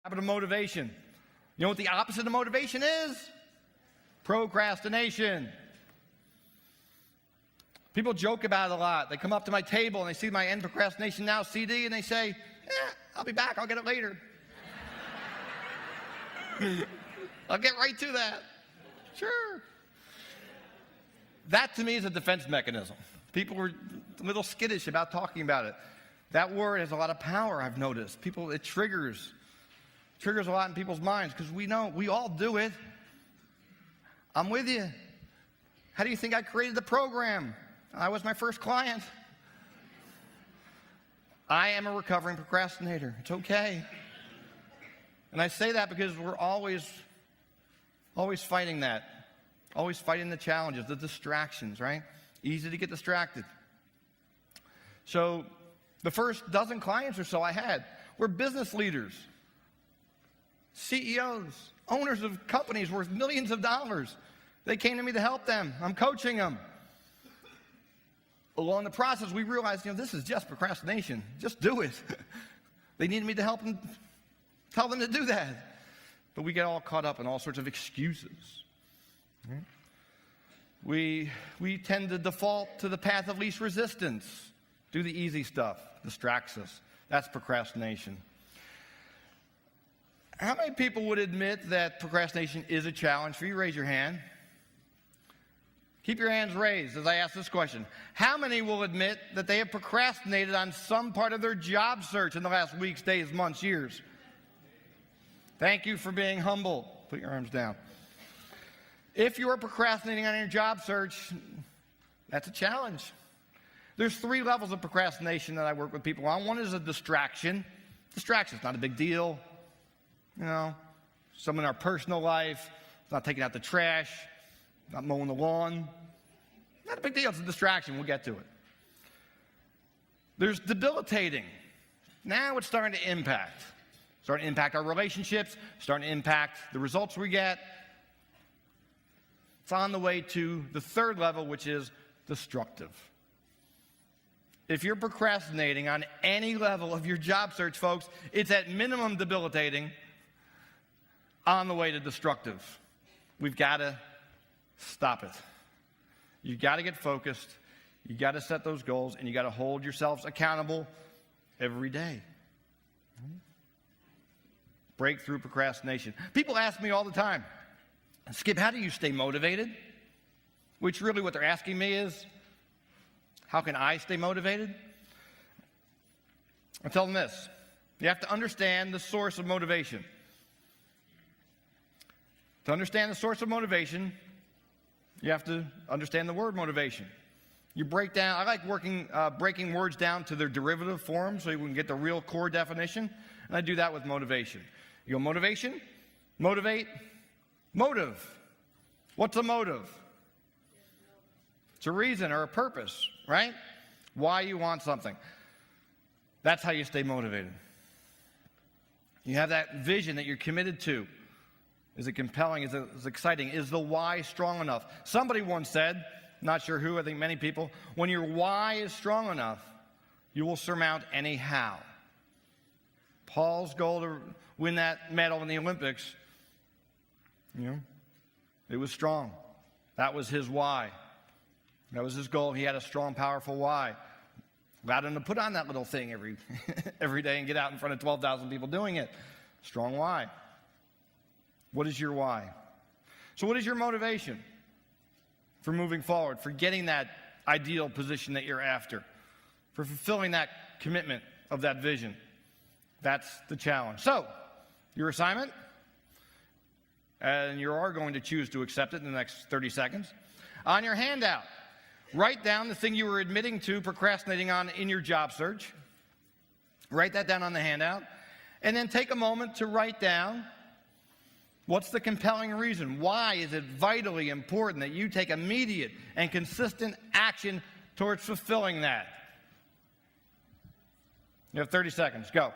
Habit of motivation. You know what the opposite of motivation is? Procrastination. People joke about it a lot. They come up to my table and they see my End Procrastination Now CD and they say, I'll be back, I'll get it later. I'll get right to that. Sure. That to me is a defense mechanism. People were a little skittish about talking about it. That word has a lot of power, I've noticed. It triggers a lot in people's minds because we know, we all do it. I'm with you. How do you think I created the program? I was my first client. I am a recovering procrastinator. It's okay. And I say that because we're always fighting that. Always fighting the challenges, the distractions, right? Easy to get distracted. So the first dozen clients or so I had were business leaders, CEOs, owners of companies worth millions of dollars. They came to me to help them. I'm coaching them. Along the process, we realized, this is just procrastination. Just do it. They needed me to help them, tell them to do that. But we get all caught up in all sorts of excuses. Right? We tend to default to the path of least resistance. Do the easy stuff. Distracts us. That's procrastination. How many people would admit that procrastination is a challenge for you? Raise your hand. Keep your hands raised as I ask this question. How many will admit that they have procrastinated on some part of their job search in the last weeks, days, months, years? Thank you for being humble. Put your arms down. If you are procrastinating on your job search, that's a challenge. There's 3 levels of procrastination that I work with people on. One is a distraction. Distraction's not a big deal. Some in our personal life, not taking out the trash, not mowing the lawn. Not a big deal. It's a distraction. We'll get to it. There's debilitating. Now it's starting to impact. Starting to impact our relationships, starting to impact the results we get. It's on the way to the 3rd level, which is destructive. If you're procrastinating on any level of your job search, folks, it's at minimum debilitating, on the way to destructive. We've got to stop it. You've got to get focused. You've got to set those goals, and you've got to hold yourselves accountable every day. Break through procrastination. People ask me all the time, Skip, how do you stay motivated? Which really what they're asking me is, how can I stay motivated? I tell them this. You have to understand the source of motivation. To understand the source of motivation, you have to understand the word motivation. You break down, I like breaking words down to their derivative form so you can get the real core definition. And I do that with motivation. You go motivation, motivate, motive. What's a motive? It's a reason or a purpose, right? Why you want something. That's how you stay motivated. You have that vision that you're committed to. Is it compelling? Is it exciting? Is the why strong enough? Somebody once said, not sure who, I think many people, when your why is strong enough, you will surmount any how. Paul's goal to win that medal in the Olympics, it was strong. That was his why. That was his goal. He had a strong, powerful why. Allowed him to put on that little thing every day and get out in front of 12,000 people doing it. Strong why. What is your why? So what is your motivation for moving forward, for getting that ideal position that you're after, for fulfilling that commitment of that vision? That's the challenge. So, your assignment, and you are going to choose to accept it in the next 30 seconds. On your handout, write down the thing you were admitting to procrastinating on in your job search. Write that down on the handout. And then take a moment to write down what's the compelling reason. Why is it vitally important that you take immediate and consistent action towards fulfilling that? You have 30 seconds. Go.